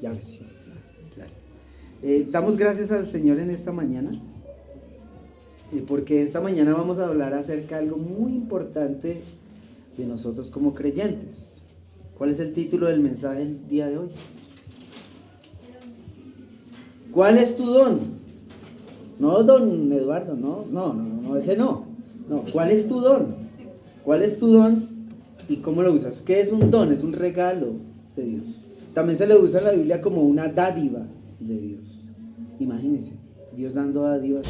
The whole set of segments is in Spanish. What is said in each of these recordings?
Ya ves. Gracias. Damos gracias al Señor en esta mañana, porque esta mañana vamos a hablar acerca de algo muy importante de nosotros como creyentes. ¿Cuál es el título del mensaje del día de hoy? ¿Cuál es tu don? No, don Eduardo, no, ese no. No, ¿cuál es tu don? ¿Cuál es tu don y cómo lo usas? ¿Qué es un don? Es un regalo de Dios. También se le usa en la Biblia como una dádiva de Dios. Imagínense, Dios dando dádivas,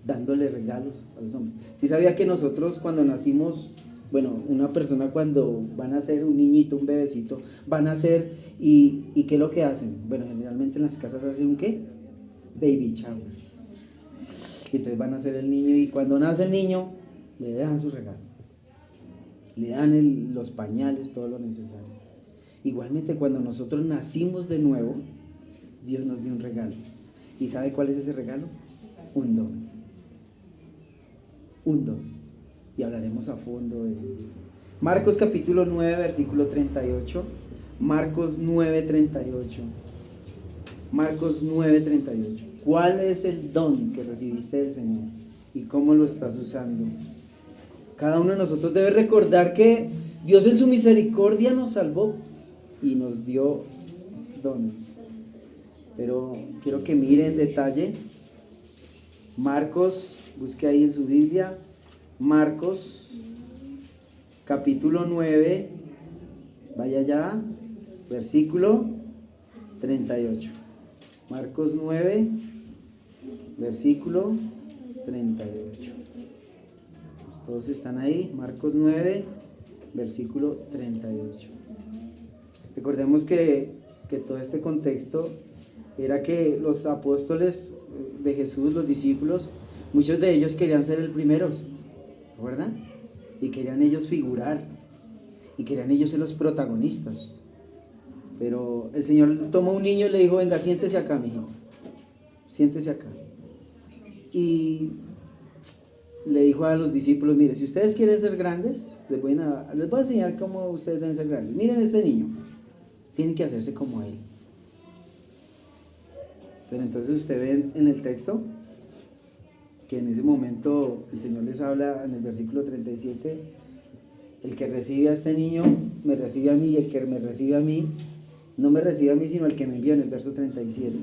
dándole regalos a los hombres. ¿Sí sabía que nosotros cuando nacimos, bueno, una persona cuando van a ser un niñito, un bebecito, van a ser y qué es lo que hacen? Bueno, generalmente en las casas hacen un ¿qué? Baby shower. Entonces van a hacer el niño y cuando nace el niño le dan su regalo. Le dan los pañales, todo lo necesario. Igualmente cuando nosotros nacimos de nuevo, Dios nos dio un regalo. ¿Y sabe cuál es ese regalo? Un don. Un don. Y hablaremos a fondo de ello. Marcos capítulo 9, versículo 38. Marcos 9, 38. Marcos 9, 38. ¿Cuál es el don que recibiste del Señor? ¿Y cómo lo estás usando? Cada uno de nosotros debe recordar que Dios en su misericordia nos salvó y nos dio dones. Pero quiero que mire en detalle Marcos, busque ahí en su Biblia, Marcos capítulo 9, vaya allá, versículo 38. Marcos 9, versículo 38. Todos están ahí, Marcos 9, versículo 38. Recordemos que todo este contexto era que los apóstoles de Jesús, los discípulos, muchos de ellos querían ser el primeros, ¿verdad? Y querían ellos figurar, y querían ellos ser los protagonistas. Pero el Señor tomó un niño y le dijo, venga, siéntese acá, mijito, siéntese acá. Y le dijo a los discípulos, mire, si ustedes quieren ser grandes, les voy a enseñar cómo ustedes deben ser grandes. Miren este niño, tienen que hacerse como él. Pero entonces usted ve en el texto que en ese momento el Señor les habla en el versículo 37, el que recibe a este niño me recibe a mí, y el que me recibe a mí no me recibe a mí sino el que me envió, en el verso 37.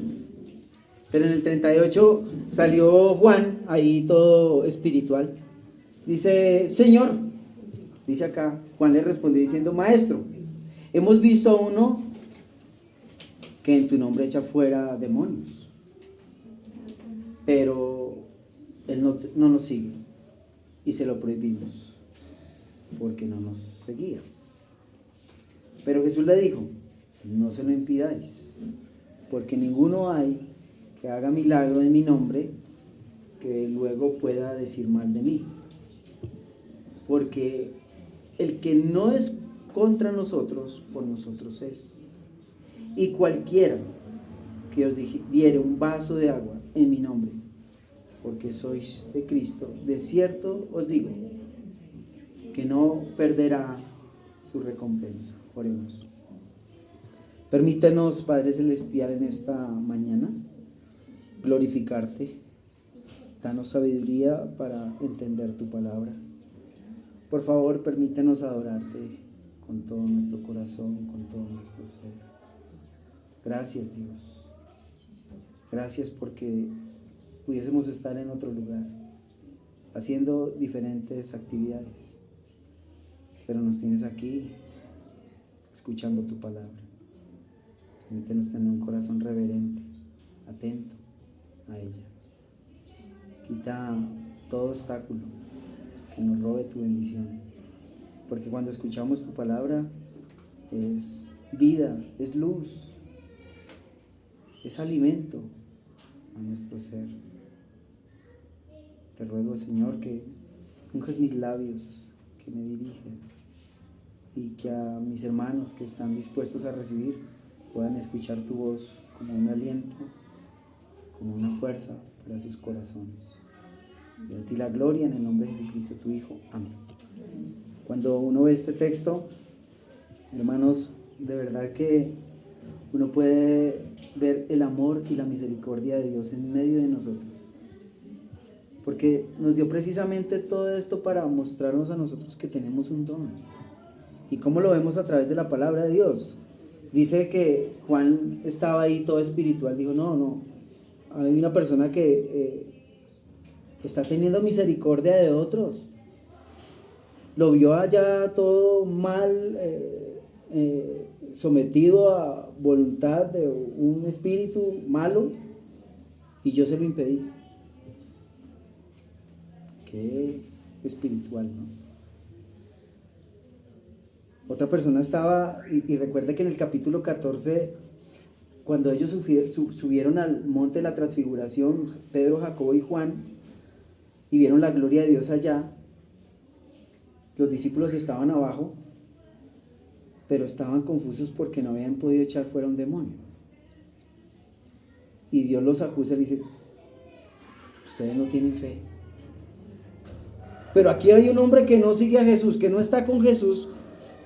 Pero en el 38 salió Juan, ahí todo espiritual. Dice, Señor, dice acá, Juan le respondió diciendo, Maestro, hemos visto a uno que en tu nombre echa fuera demonios, pero él no nos sigue y se lo prohibimos porque no nos seguía. Pero Jesús le dijo, no se lo impidáis, porque ninguno hay que haga milagro en mi nombre que luego pueda decir mal de mí, porque el que no es contra nosotros, por nosotros es. Y cualquiera que os diere un vaso de agua en mi nombre, porque sois de Cristo, de cierto os digo que no perderá su recompensa. Oremos. Permítanos, Padre Celestial, en esta mañana glorificarte. Danos sabiduría para entender tu palabra. Por favor, permítanos adorarte con todo nuestro corazón, con todo nuestro ser. Gracias, Dios. Gracias porque pudiésemos estar en otro lugar, haciendo diferentes actividades, pero nos tienes aquí, escuchando tu palabra. Permítanos tener un corazón reverente, atento a ella. Quita todo obstáculo que nos robe tu bendición, porque cuando escuchamos tu palabra es vida, es luz, es alimento a nuestro ser. Te ruego, Señor, que unges mis labios, que me diriges y que a mis hermanos que están dispuestos a recibir puedan escuchar tu voz como un aliento, como una fuerza para sus corazones. Y a ti la gloria en el nombre de Jesucristo, tu Hijo. Amén. Cuando uno ve este texto, hermanos, de verdad que uno puede ver el amor y la misericordia de Dios en medio de nosotros. Porque nos dio precisamente todo esto para mostrarnos a nosotros que tenemos un don. ¿Y cómo lo vemos a través de la palabra de Dios? Dice que Juan estaba ahí todo espiritual, dijo, no, hay una persona que está teniendo misericordia de otros. Lo vio allá todo mal, sometido a voluntad de un espíritu malo, y yo se lo impedí. Qué espiritual, ¿no? Otra persona estaba, y recuerda que en el capítulo 14, cuando ellos subieron al monte de la transfiguración, Pedro, Jacobo y Juan, y vieron la gloria de Dios allá, los discípulos estaban abajo, pero estaban confusos porque no habían podido echar fuera un demonio. Y Dios los acusa y dice, ustedes no tienen fe. Pero aquí hay un hombre que no sigue a Jesús, que no está con Jesús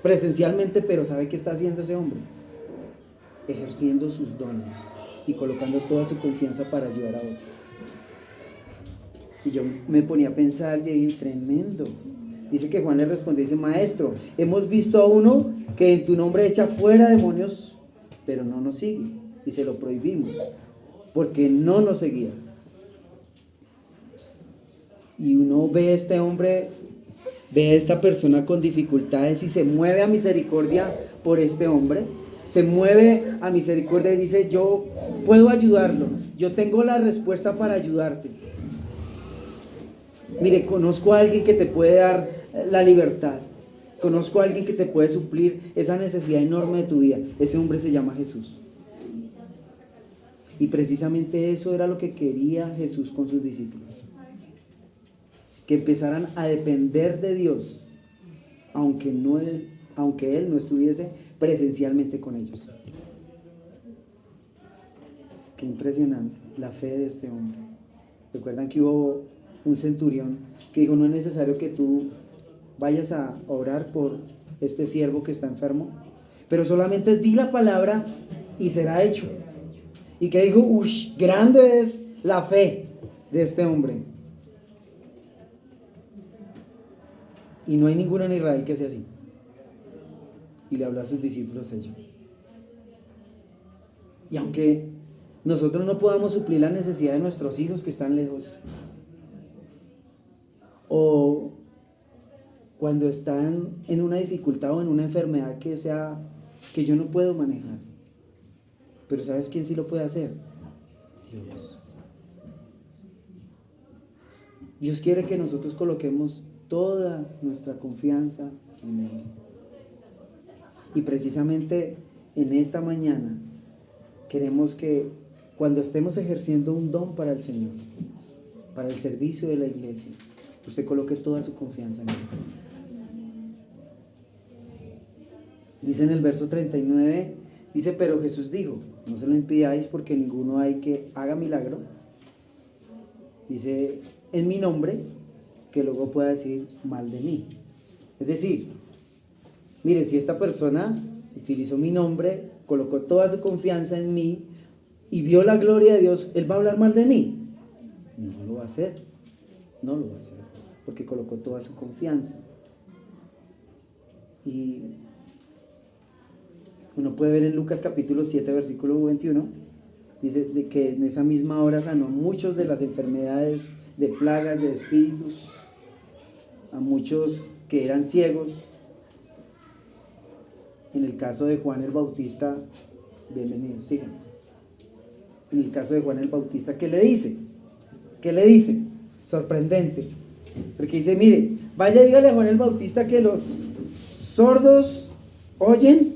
presencialmente, pero ¿sabe qué está haciendo ese hombre? Ejerciendo sus dones y colocando toda su confianza para ayudar a otros. Y yo me ponía a pensar y dije, tremendo. Dice que Juan le respondió, dice, maestro, hemos visto a uno que en tu nombre echa fuera demonios, pero no nos sigue, y se lo prohibimos, porque no nos seguía. Y uno ve a este hombre, ve a esta persona con dificultades y se mueve a misericordia por este hombre, se mueve a misericordia y dice, yo puedo ayudarlo, yo tengo la respuesta para ayudarte. Mire, conozco a alguien que te puede dar la libertad, conozco a alguien que te puede suplir esa necesidad enorme de tu vida. Ese hombre se llama Jesús. Y precisamente eso era lo que quería Jesús con sus discípulos, que empezaran a depender de Dios, aunque Él no estuviese presencialmente con ellos. Qué impresionante la fe de este hombre. Recuerdan que hubo un centurión que dijo, no es necesario que tú vayas a orar por este siervo que está enfermo, pero solamente di la palabra y será hecho. Y que dijo, uy, grande es la fe de este hombre. Y no hay ninguno en Israel que sea así. Y le habló a sus discípulos ellos. Y aunque nosotros no podamos suplir la necesidad de nuestros hijos que están lejos, o cuando están en una dificultad o en una enfermedad que yo no puedo manejar, pero ¿sabes quién sí lo puede hacer? Dios. Dios quiere que nosotros coloquemos toda nuestra confianza en Él. Y precisamente en esta mañana queremos que cuando estemos ejerciendo un don para el Señor, para el servicio de la iglesia, usted coloque toda su confianza en Él. Dice en el verso 39, dice, pero Jesús dijo, no se lo impidáis porque ninguno hay que haga milagro. Dice, en mi nombre, que luego pueda decir mal de mí. Es decir, mire, si esta persona utilizó mi nombre, colocó toda su confianza en mí y vio la gloria de Dios, ¿él va a hablar mal de mí? No lo va a hacer, no lo va a hacer, porque colocó toda su confianza. Y uno puede ver en Lucas capítulo 7, versículo 21, dice de que en esa misma hora sanó muchos de las enfermedades, de plagas, de espíritus, a muchos que eran ciegos. En el caso de Juan el Bautista, bienvenido, sigan. En el caso de Juan el Bautista, ¿qué le dice? ¿Qué le dice? Sorprendente. Porque dice, mire, vaya, dígale a Juan el Bautista que los sordos oyen,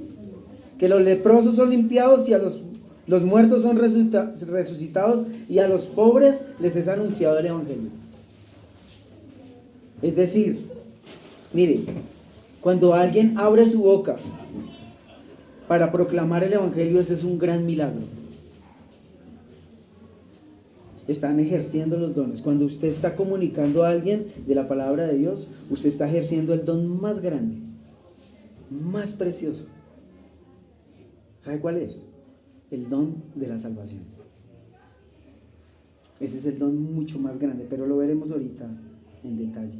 que los leprosos son limpiados y a los muertos son resucitados y a los pobres les es anunciado el evangelio. Es decir, mire, cuando alguien abre su boca para proclamar el evangelio, ese es un gran milagro. Están ejerciendo los dones. Cuando usted está comunicando a alguien de la palabra de Dios, usted está ejerciendo el don más grande, más precioso. ¿Sabe cuál es? el don de la salvación. Ese es el don mucho más grande, pero lo veremos ahorita en detalle.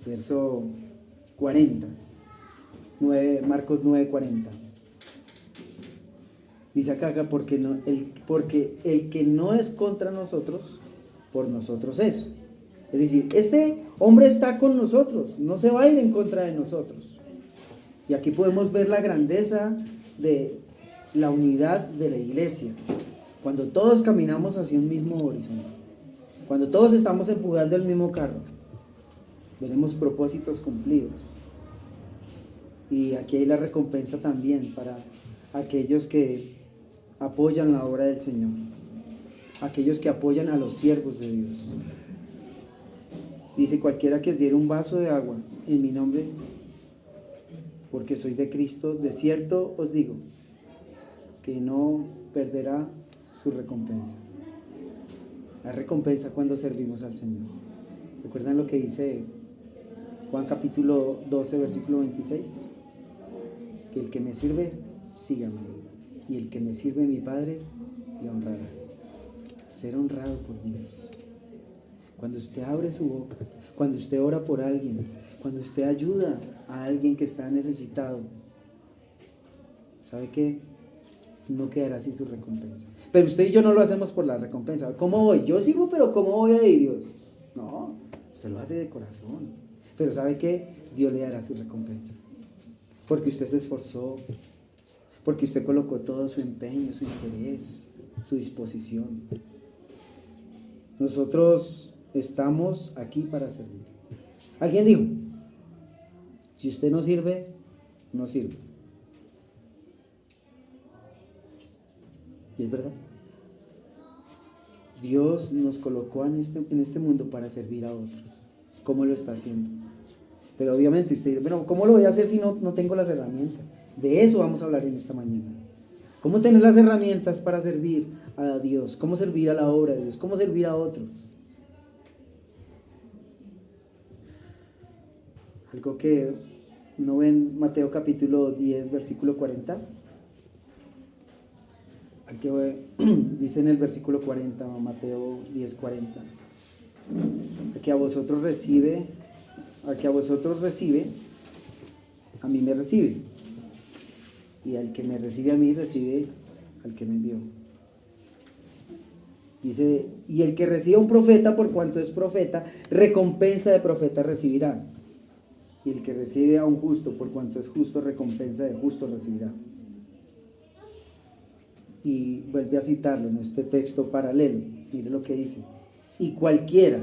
Verso 40, Marcos 9:40. Dice acá, porque el que no es contra nosotros, por nosotros es. Es decir, este hombre está con nosotros, no se va a ir en contra de nosotros. Y aquí podemos ver la grandeza de la unidad de la iglesia. Cuando todos caminamos hacia un mismo horizonte, cuando todos estamos empujando el mismo carro, veremos propósitos cumplidos. Y aquí hay la recompensa también para aquellos que apoyan la obra del Señor, aquellos que apoyan a los siervos de Dios. Dice: cualquiera que os diera un vaso de agua en mi nombre, porque soy de Cristo, de cierto os digo que no perderá su recompensa. La recompensa cuando servimos al Señor. ¿Recuerdan lo que dice Juan capítulo 12, versículo 26? Que el que me sirve, sígame, y el que me sirve, mi Padre le honrará. Ser honrado por Dios. Cuando usted abre su boca, cuando usted ora por alguien, cuando usted ayuda a alguien que está necesitado, ¿sabe qué? No quedará sin su recompensa. Pero usted y yo no lo hacemos por la recompensa. ¿Cómo voy? Yo sigo, pero ¿cómo voy a ir, Dios? No, usted lo hace de corazón. Pero ¿sabe qué? Dios le dará su recompensa. Porque usted se esforzó, porque usted colocó todo su empeño, su interés, su disposición. Nosotros estamos aquí para servir. Alguien dijo: si usted no sirve, no sirve. Y es verdad. Dios nos colocó en este mundo para servir a otros. ¿Cómo lo está haciendo? Pero obviamente usted dice: bueno, ¿cómo lo voy a hacer si no tengo las herramientas? De eso vamos a hablar en esta mañana. ¿Cómo tener las herramientas para servir a Dios? ¿Cómo servir a la obra de Dios? ¿Cómo servir a otros? Algo que no ven Mateo capítulo 10, versículo 40. Dice en el versículo 40, Mateo 10, 40. A que a vosotros recibe, a mí me recibe. Y al que me recibe a mí, recibe al que me envió. Dice: y el que recibe a un profeta, por cuanto es profeta, recompensa de profeta recibirá. Y el que recibe a un justo, por cuanto es justo, recompensa de justo recibirá. Y vuelve a citarlo en este texto paralelo. Mire lo que dice: y cualquiera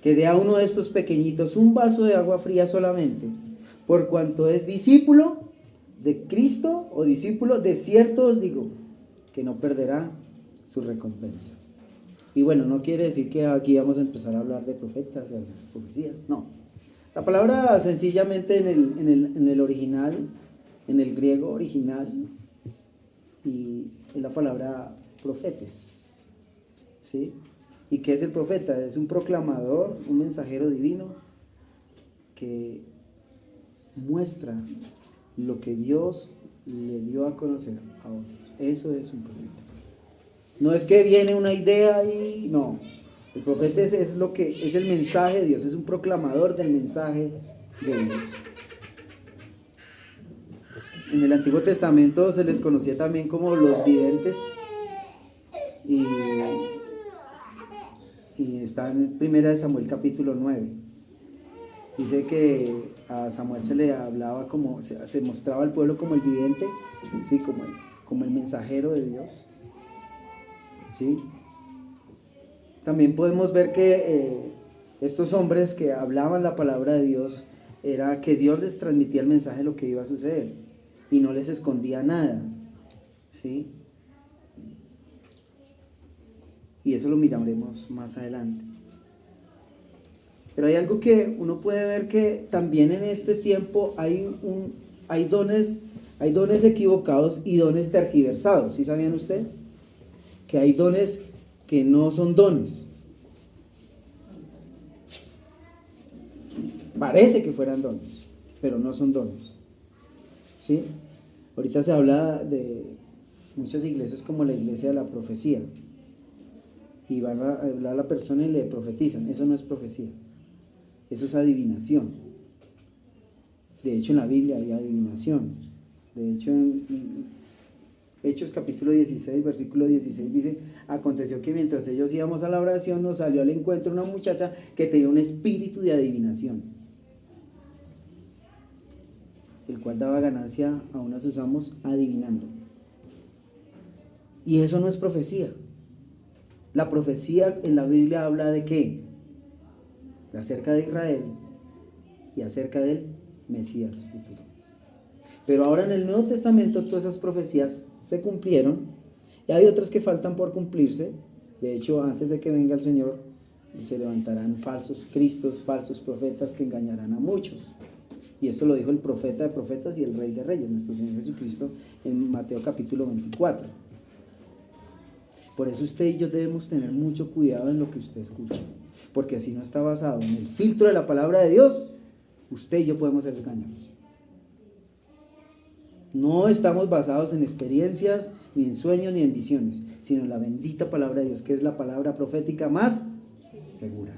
que dé a uno de estos pequeñitos un vaso de agua fría solamente, por cuanto es discípulo de Cristo o discípulo, de cierto os digo, que no perderá su recompensa. Y bueno, no quiere decir que aquí vamos a empezar a hablar de profetas, de profecías, no. La palabra sencillamente en el original, en el griego original, y es la palabra profetes, ¿sí? ¿Y qué es el profeta? Es un proclamador, un mensajero divino que muestra lo que Dios le dio a conocer a otros. Eso es un profeta. No es que viene una idea y no. El profeta es lo que es el mensaje de Dios, es un proclamador del mensaje de Dios. En el Antiguo Testamento se les conocía también como los videntes, y está en 1 Samuel capítulo 9. Dice que a Samuel se le hablaba como, se mostraba al pueblo como el vidente, ¿sí? como el mensajero de Dios, ¿sí? También podemos ver que estos hombres que hablaban la palabra de Dios, era que Dios les transmitía el mensaje de lo que iba a suceder y no les escondía nada, ¿sí? Y eso lo miraremos más adelante. Pero hay algo que uno puede ver, que también en este tiempo hay dones equivocados y dones tergiversados. ¿Sí sabían ustedes? Que hay dones que no son dones. Parece que fueran dones, pero no son dones. ¿Sí? Ahorita se habla de muchas iglesias como la iglesia de la profecía. Y van a hablar a la persona y le profetizan. Eso no es profecía. Eso es adivinación. De hecho, en la Biblia hay adivinación. De hecho, en Hechos capítulo 16, versículo 16 dice: aconteció que mientras ellos íbamos a la oración, nos salió al encuentro una muchacha que tenía un espíritu de adivinación, el cual daba ganancia a unos sus amos adivinando. Y eso no es profecía. La profecía en la Biblia habla de qué? De acerca de Israel y acerca del Mesías futuro. Pero ahora en el Nuevo Testamento todas esas profecías se cumplieron y hay otras que faltan por cumplirse. De hecho, antes de que venga el Señor, se levantarán falsos cristos, falsos profetas que engañarán a muchos. Y esto lo dijo el profeta de profetas y el rey de reyes, nuestro Señor Jesucristo, en Mateo capítulo 24. Por eso usted y yo debemos tener mucho cuidado en lo que usted escucha, porque si no está basado en el filtro de la palabra de Dios, usted y yo podemos ser engañados. No estamos basados en experiencias, ni en sueños, ni en visiones, sino en la bendita palabra de Dios, que es la palabra profética más segura.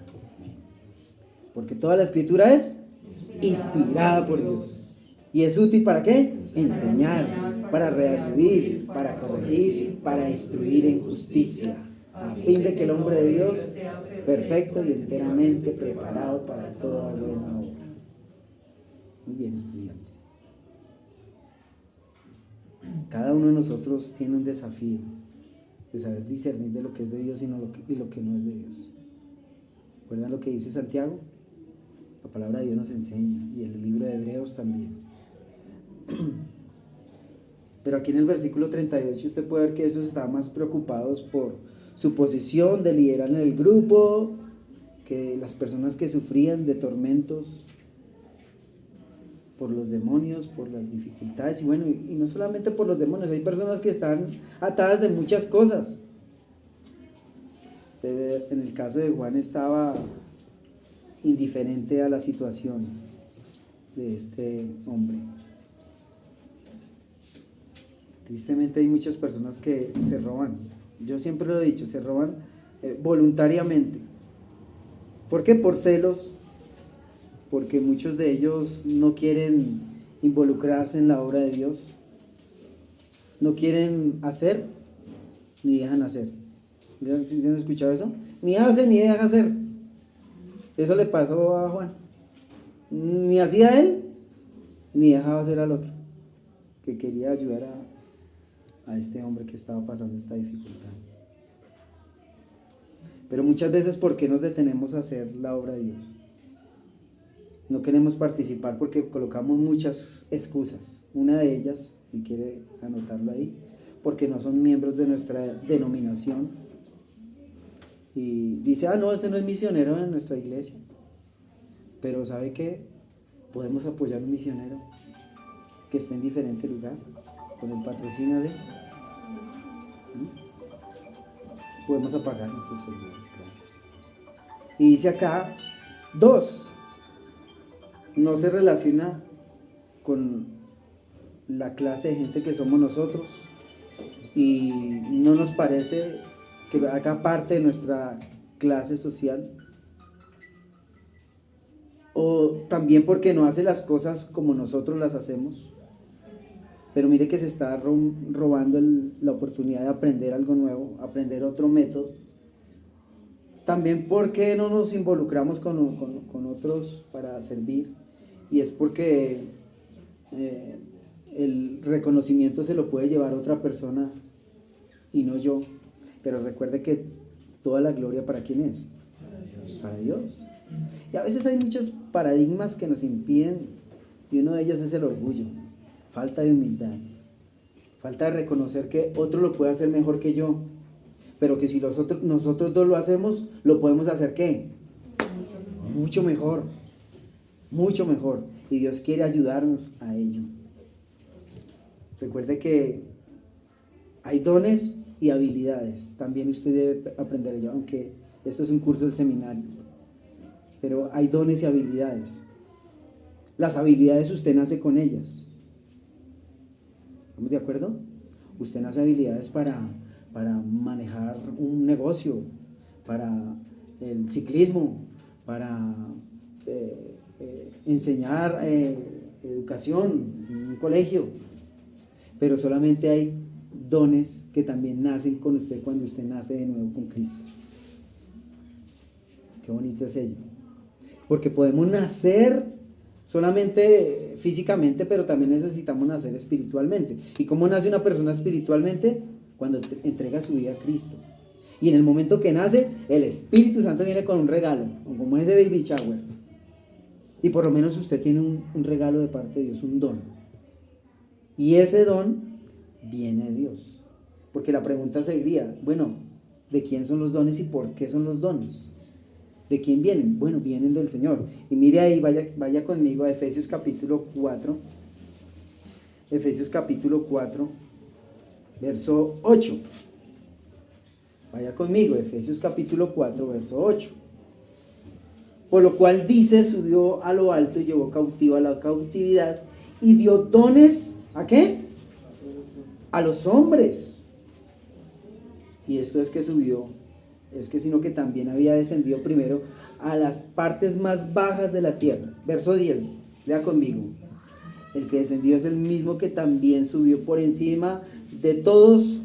Porque toda la escritura es inspirada por Dios. ¿Y es útil para qué? Enseñar, para redarguir, para corregir, para instruir en justicia, a fin de que el hombre de Dios, perfecto y enteramente preparado para toda buena obra. Muy bien, estudiantes. Cada uno de nosotros tiene un desafío de saber discernir de lo que es de Dios y lo que no es de Dios. ¿Recuerdan lo que dice Santiago? La palabra de Dios nos enseña, y el libro de Hebreos también. Pero aquí en el versículo 38 usted puede ver que esos estaban más preocupados por su posición de liderar en el grupo, que las personas que sufrían de tormentos por los demonios, por las dificultades, y bueno, y no solamente por los demonios, hay personas que están atadas de muchas cosas. En el caso de Juan estaba indiferente a la situación de este hombre. Tristemente hay muchas personas que se roban, yo siempre lo he dicho, se roban voluntariamente. ¿Por qué? Por celos, porque muchos de ellos no quieren involucrarse en la obra de Dios, no quieren hacer ni dejan hacer. ¿Sí han escuchado eso? Ni hace ni deja hacer. Eso le pasó a Juan. Ni hacía él, ni dejaba hacer al otro, que quería ayudar a este hombre que estaba pasando esta dificultad. Pero muchas veces, ¿por qué nos detenemos a hacer la obra de Dios? No queremos participar porque colocamos muchas excusas. Una de ellas, si quiere anotarlo ahí, porque no son miembros de nuestra denominación. Y dice: no, ese no es misionero en nuestra iglesia. Pero ¿sabe qué? Podemos apoyar a un misionero que esté en diferente lugar, con el patrocinio de... Podemos apagar nuestros celulares, gracias. Y dice acá, 2, no se relaciona con la clase de gente que somos nosotros y no nos parece que haga parte de nuestra clase social, o también porque no hace las cosas como nosotros las hacemos. Pero mire que se está robando la oportunidad de aprender algo nuevo, aprender otro método. También porque no nos involucramos con otros para servir, y es porque el reconocimiento se lo puede llevar otra persona y no yo. Pero recuerde que toda la gloria, ¿para quién es? Para Dios. Y a veces hay muchos paradigmas que nos impiden, y uno de ellos es el orgullo, falta de humildad, falta de reconocer que otro lo puede hacer mejor que yo, pero que si nosotros dos lo hacemos, lo podemos hacer ¿qué? Mucho mejor, mucho mejor, y Dios quiere ayudarnos a ello. Recuerde que hay dones y habilidades, también usted debe aprender ello, aunque esto es un curso del seminario, pero hay dones y habilidades. Las habilidades usted nace con ellas. ¿Estamos de acuerdo? Usted nace habilidades para manejar un negocio, para el ciclismo, para enseñar educación en un colegio, pero solamente hay dones que también nacen con usted cuando usted nace de nuevo con Cristo. Qué bonito es ello, porque podemos nacer solamente físicamente, pero también necesitamos nacer espiritualmente. ¿Y cómo nace una persona espiritualmente? Cuando entrega su vida a Cristo. Y en el momento que nace, el Espíritu Santo viene con un regalo, como ese baby shower. Y por lo menos usted tiene un regalo de parte de Dios, un don. Y ese don viene de Dios. Porque la pregunta sería, bueno, ¿de quién son los dones y por qué son los dones? ¿De quién vienen? Bueno, vienen del Señor. Y mire ahí, vaya conmigo a Efesios capítulo 4. Efesios capítulo 4, verso 8. Vaya conmigo, Efesios capítulo 4, verso 8. Por lo cual dice, subió a lo alto y llevó cautiva la cautividad y dio dones, ¿a qué? A los hombres. Y esto es que subió, es que sino que también había descendido primero a las partes más bajas de la tierra. Verso 10, lea conmigo. El que descendió es el mismo que también subió por encima de todos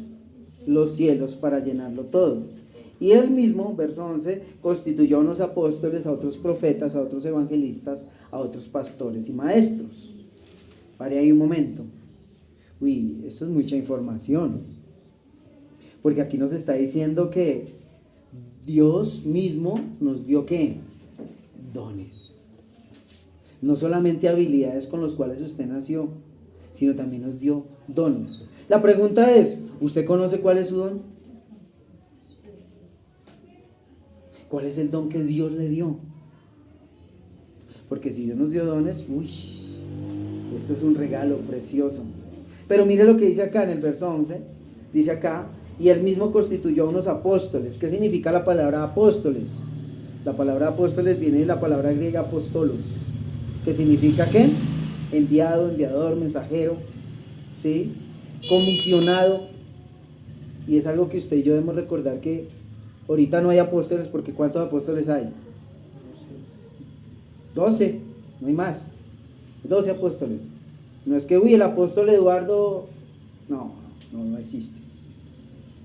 los cielos para llenarlo todo. Y él mismo, verso 11, constituyó a unos apóstoles, a otros profetas, a otros evangelistas, a otros pastores y maestros. Pare ahí un momento. Uy, esto es mucha información. Porque aquí nos está diciendo que Dios mismo nos dio ¿qué? Dones. No solamente habilidades con las cuales usted nació, sino también nos dio dones. La pregunta es, ¿usted conoce cuál es su don? ¿Cuál es el don que Dios le dio? Porque si Dios nos dio dones, uy, esto es un regalo precioso. Pero mire lo que dice acá en el verso 11, dice acá, y él mismo constituyó a unos apóstoles. ¿Qué significa la palabra apóstoles? La palabra apóstoles viene de la palabra griega apostolos, que significa ¿qué? Enviado, enviador, mensajero, ¿sí? Comisionado. Y es algo que usted y yo debemos recordar que ahorita no hay apóstoles, porque ¿cuántos apóstoles hay? 12, no hay más. 12 apóstoles. No es que, uy, el apóstol Eduardo, no existe.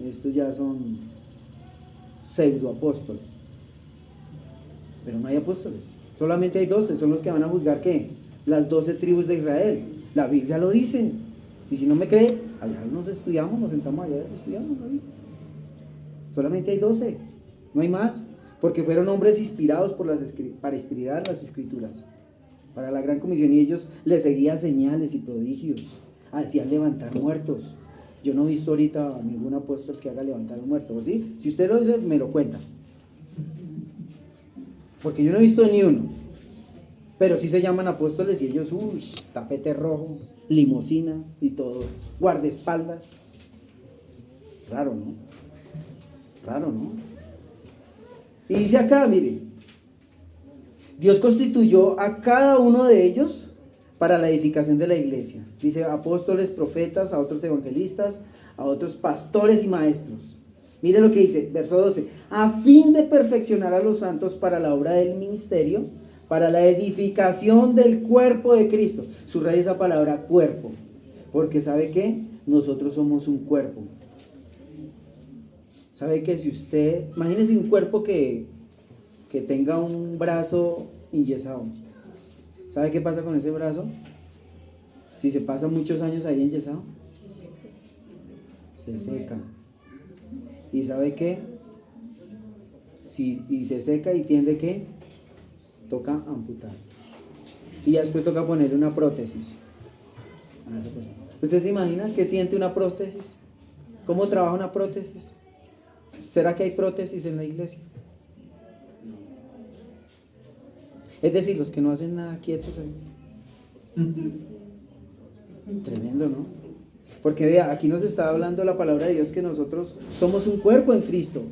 Estos ya son pseudoapóstoles. Pero no hay apóstoles. Solamente hay 12, son los que van a juzgar ¿qué? Las 12 tribus de Israel. La Biblia lo dice. Y si no me cree, allá nos estudiamos, nos sentamos allá y estudiamos ahí. Solamente hay 12, no hay más, porque fueron hombres inspirados para inspirar las escrituras, para la gran comisión, y ellos les seguían señales y prodigios, hacían levantar muertos. Yo no he visto ahorita ningún apóstol que haga levantar un muerto, ¿sí? Si usted lo dice, me lo cuenta, porque yo no he visto ni uno, pero sí se llaman apóstoles y ellos, uy, tapete rojo, limosina y todo, guardaespaldas. Raro, ¿no? Raro, ¿no? Y dice acá, mire, Dios constituyó a cada uno de ellos para la edificación de la iglesia. Dice apóstoles, profetas, a otros evangelistas, a otros pastores y maestros. Mire lo que dice, verso 12, a fin de perfeccionar a los santos para la obra del ministerio, para la edificación del cuerpo de Cristo. Subraya esa palabra cuerpo, porque ¿sabe qué? Nosotros somos un cuerpo. ¿Sabe que si usted, imagínese un cuerpo que tenga un brazo enyesado? ¿Sabe qué pasa con ese brazo? Si se pasa muchos años ahí enyesado, se seca. ¿Y sabe qué? Y se seca y tiende ¿qué? Toca amputar. Y ya después toca ponerle una prótesis. ¿Usted se imagina qué siente una prótesis? ¿Cómo trabaja una prótesis? ¿Será que hay prótesis en la iglesia? Es decir, los que no hacen nada quietos ahí. Tremendo, ¿no? Porque vea, aquí nos está hablando la palabra de Dios que nosotros somos un cuerpo en Cristo.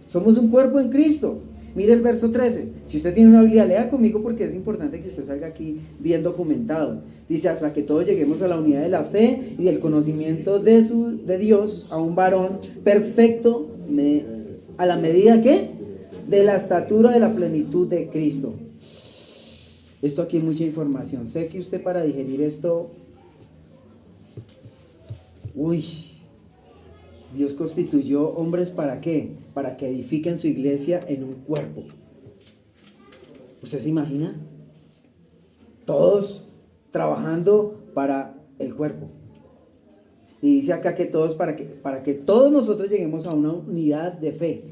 Somos un cuerpo en Cristo. Mire el verso 13. Si usted tiene una Biblia, lea conmigo porque es importante que usted salga aquí bien documentado. Dice, hasta que todos lleguemos a la unidad de la fe y del conocimiento de Dios, a un varón perfecto, a la medida que de la estatura de la plenitud de Cristo. Esto aquí es mucha información. Sé que usted para digerir esto, Dios constituyó hombres ¿para qué? Para que edifiquen su iglesia en un cuerpo. ¿Usted se imagina? Todos trabajando para el cuerpo. Y dice acá que todos, para que todos nosotros lleguemos a una unidad de fe,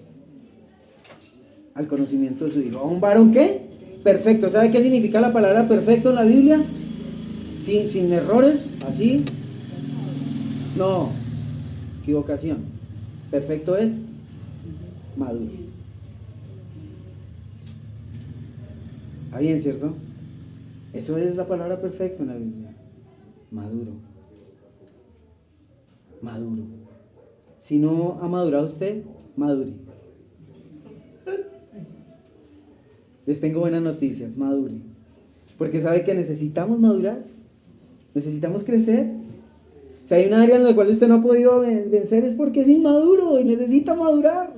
al conocimiento de su Hijo. ¿A un varón qué? Perfecto. ¿Sabe qué significa la palabra perfecto en la Biblia? Sin errores, así. No, equivocación. Perfecto es maduro. ¿Está bien, cierto? Eso es la palabra perfecto en la Biblia. Maduro. Maduro. Si no ha madurado usted, madure. Les tengo buenas noticias, madure. Porque sabe que necesitamos madurar. Necesitamos crecer. Si hay un área en la cual usted no ha podido vencer es porque es inmaduro y necesita madurar.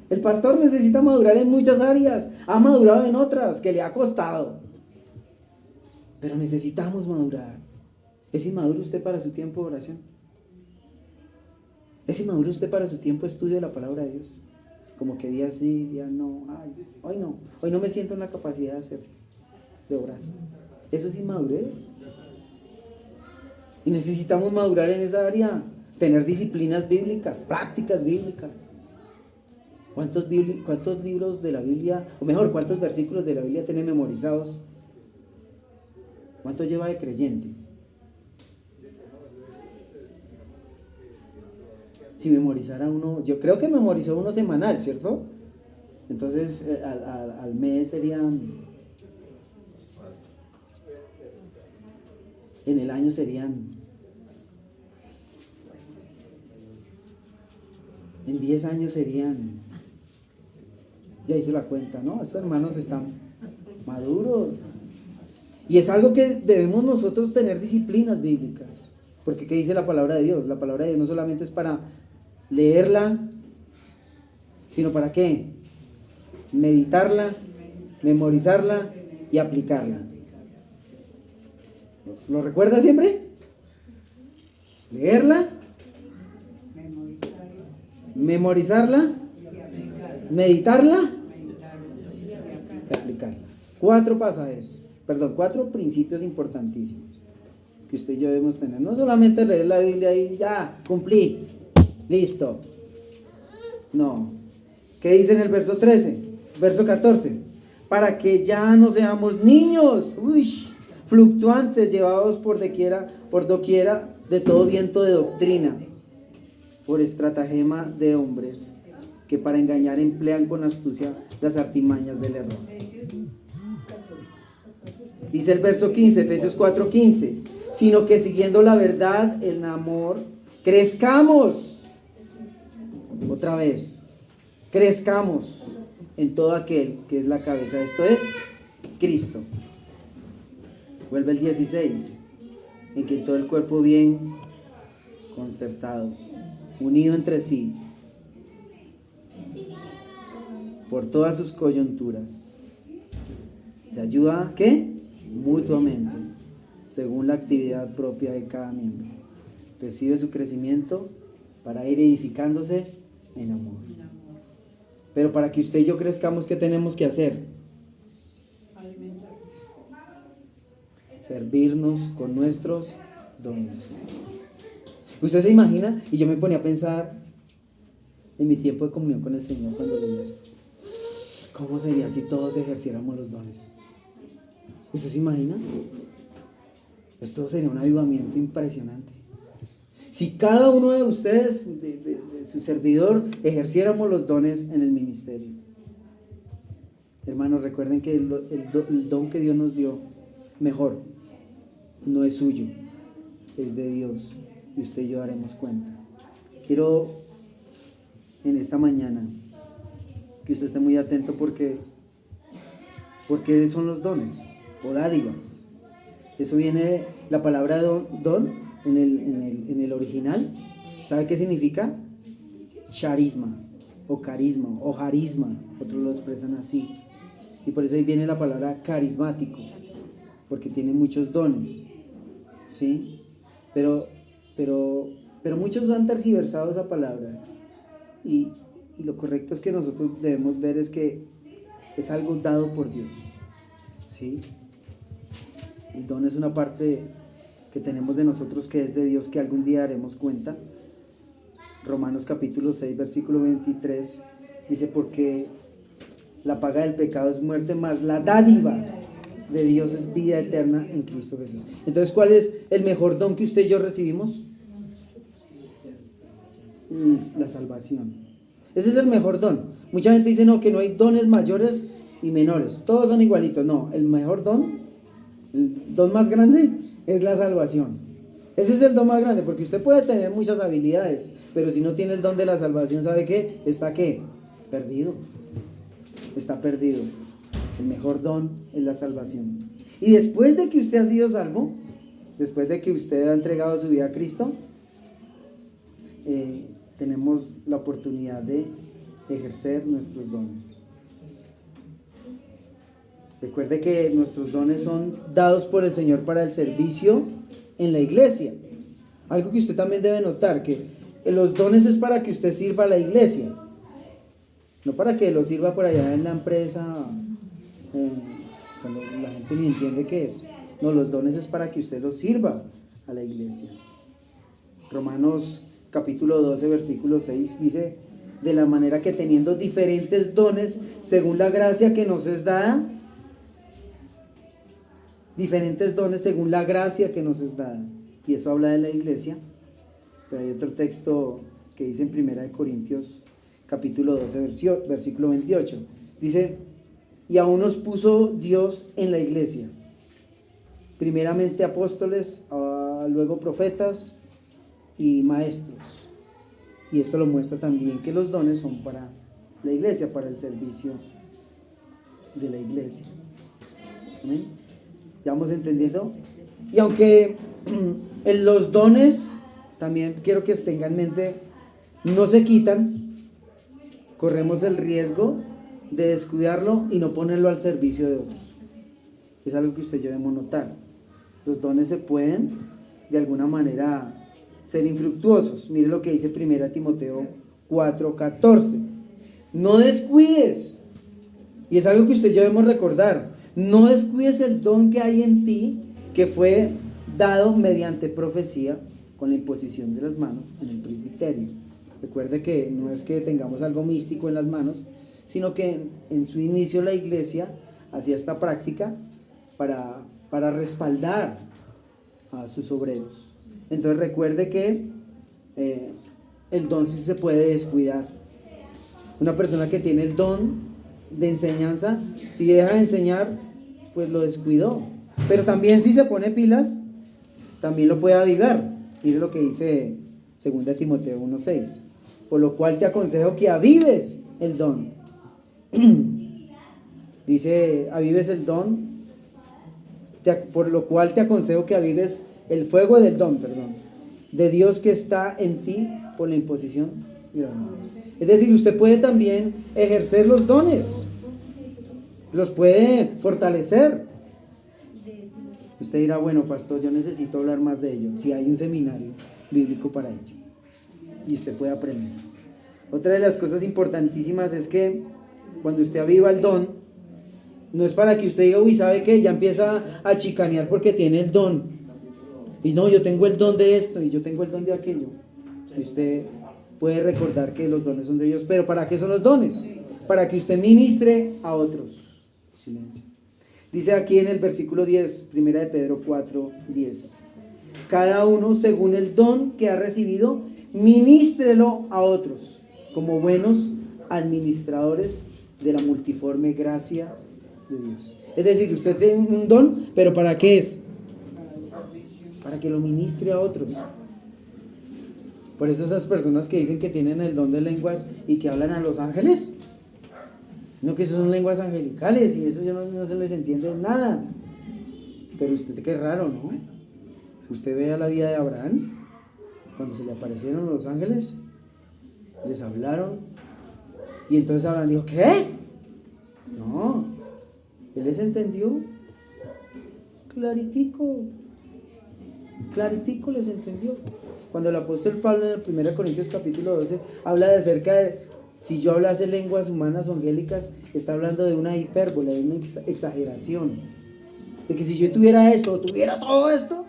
El pastor necesita madurar en muchas áreas. Ha madurado en otras que le ha costado. Pero necesitamos madurar. ¿Es inmaduro usted para su tiempo de oración? ¿Es inmaduro usted para su tiempo de estudio de la palabra de Dios? Como que día sí, día no. Ay, hoy no me siento en la capacidad de hacerlo, de orar. Eso es inmadurez. Y necesitamos madurar en esa área, tener disciplinas bíblicas, prácticas bíblicas. ¿Cuántos libros de la Biblia, o mejor, cuántos versículos de la Biblia tiene memorizados? ¿Cuánto lleva de creyente? Si memorizara uno, yo creo que memorizó uno semanal, ¿cierto? Entonces al mes serían, en el año serían, en 10 años serían, ya hice la cuenta, ¿no? Estos hermanos están maduros. Y es algo que debemos nosotros tener disciplinas bíblicas. Porque ¿qué dice la palabra de Dios? La palabra de Dios no solamente es para leerla, sino para ¿qué? Meditarla, memorizarla y aplicarla. ¿Lo recuerda siempre? Leerla, memorizarla, meditarla y aplicarla. 4 pasajes, 4 principios importantísimos que usted y yo debemos tener. No solamente leer la Biblia y ya, cumplí, listo. No. ¿Qué dice en el verso 13? Verso 14. Para que ya no seamos niños, fluctuantes, llevados por doquiera de todo viento de doctrina, por estratagema de hombres, que para engañar emplean con astucia las artimañas del error. Dice el verso 15, Efesios 4:15, sino que siguiendo la verdad, el amor, crezcamos. Otra vez, crezcamos en todo aquel que es la cabeza. Esto es Cristo. Vuelve el 16, en que todo el cuerpo bien concertado, unido entre sí, por todas sus coyunturas, se ayuda, ¿qué? Mutuamente, según la actividad propia de cada miembro. Recibe su crecimiento para ir edificándose en amor. Pero para que usted y yo crezcamos, ¿qué tenemos que hacer? Servirnos con nuestros dones. ¿Usted se imagina? Y yo me ponía a pensar en mi tiempo de comunión con el Señor cuando leí esto. ¿Cómo sería si todos ejerciéramos los dones? ¿Usted se imagina? Esto sería un avivamiento impresionante. Si cada uno de ustedes, de su servidor, ejerciéramos los dones en el ministerio. Hermanos, recuerden que el don que Dios nos dio, mejor, no es suyo, es de Dios. Y usted y yo daremos cuenta. Quiero en esta mañana que usted esté muy atento porque son los dones o dádivas. Eso viene, la palabra don en el original, ¿sabe qué significa? Charisma, o carisma, o harisma, otros lo expresan así. Y por eso ahí viene la palabra carismático, porque tiene muchos dones, ¿sí? Pero muchos han tergiversado esa palabra. Y lo correcto es que nosotros debemos ver es que es algo dado por Dios, ¿sí? El don es una parte que tenemos de nosotros que es de Dios, que algún día daremos cuenta. Romanos capítulo 6, versículo 23 dice: porque la paga del pecado es muerte, mas la dádiva de Dios es vida eterna en Cristo Jesús. Entonces, ¿cuál es el mejor don que usted y yo recibimos? La salvación. Ese es el mejor don. Mucha gente dice no, que no hay dones mayores y menores, todos son igualitos. No, el mejor don, el don más grande es la salvación. Ese es el don más grande, porque usted puede tener muchas habilidades, pero si no tiene el don de la salvación, ¿sabe qué? ¿Está qué? Perdido. Está perdido. El mejor don es la salvación. Y después de que usted ha sido salvo, después de que usted ha entregado su vida a Cristo, tenemos la oportunidad de ejercer nuestros dones. Recuerde que nuestros dones son dados por el Señor para el servicio en la iglesia. Algo que usted también debe notar, que los dones es para que usted sirva a la iglesia, no para que lo sirva por allá en la empresa, cuando la gente ni entiende qué es. No, los dones es para que usted los sirva a la iglesia. Romanos capítulo 12, versículo 6 dice: de la manera que teniendo diferentes dones según la gracia que nos es dada, diferentes dones según la gracia que nos es dada. Y eso habla de la iglesia. Pero hay otro texto que dice en 1 Corintios capítulo 12, versículo 28. Dice: y aún nos puso Dios en la iglesia, primeramente apóstoles, luego profetas y maestros. Y esto lo muestra también que los dones son para la iglesia, para el servicio de la iglesia. ¿Amén? ¿Ya vamos entendiendo? Y aunque en los dones, también quiero que tengan en mente, no se quitan, corremos el riesgo de descuidarlo y no ponerlo al servicio de otros. Es algo que usted y yo debemos notar. Los dones se pueden, de alguna manera, ser infructuosos. Mire lo que dice 1 Timoteo 4:14. No descuides, y es algo que usted y yo debemos recordar, no descuides el don que hay en ti, que fue dado mediante profecía con la imposición de las manos en el presbiterio. Recuerde que no es que tengamos algo místico en las manos, sino que en su inicio la iglesia hacía esta práctica para respaldar a sus obreros. Entonces recuerde que el don sí se puede descuidar. Una persona que tiene el don de enseñanza, si deja de enseñar, pues lo descuidó. Pero también si se pone pilas, también lo puede avivar. Mire lo que dice 2 Timoteo 1:6. Por lo cual te aconsejo que avives el don. Dice: avives el don. Por lo cual te aconsejo que avives el fuego del don, de Dios que está en ti por la imposición de las manos. Es decir, usted puede también ejercer los dones, los puede fortalecer. Usted dirá: bueno, pastor, yo necesito hablar más de ello. Si hay un seminario bíblico para ello, y usted puede aprender. Otra de las cosas importantísimas es que cuando usted aviva el don, no es para que usted diga: uy, ¿sabe qué? Ya empieza a chicanear porque tiene el don. Y no, yo tengo el don de esto y yo tengo el don de aquello. Y usted puede recordar que los dones son de Dios. Pero ¿para qué son los dones? Para que usted ministre a otros. Silencio. Dice aquí en el versículo 10, 1 de Pedro 4:10. Cada uno según el don que ha recibido, ministrelo a otros, como buenos administradores de la multiforme gracia de Dios. Es decir, usted tiene un don, pero ¿para qué es? Para que lo ministre a otros. Por eso esas personas que dicen que tienen el don de lenguas y que hablan a los ángeles, No, que eso son lenguas angelicales y eso ya no se les entiende nada. Pero usted qué raro, ¿no? Usted ve a la vida de Abraham, cuando se le aparecieron los ángeles, les hablaron, y entonces Abraham dijo, ¿qué? No, él les entendió, claritico les entendió. Cuando el apóstol Pablo en el 1 Corintios capítulo 12 habla de acerca de, si yo hablase lenguas humanas o angélicas, está hablando de una hipérbole, de una exageración, de que si yo tuviera esto, o tuviera todo esto,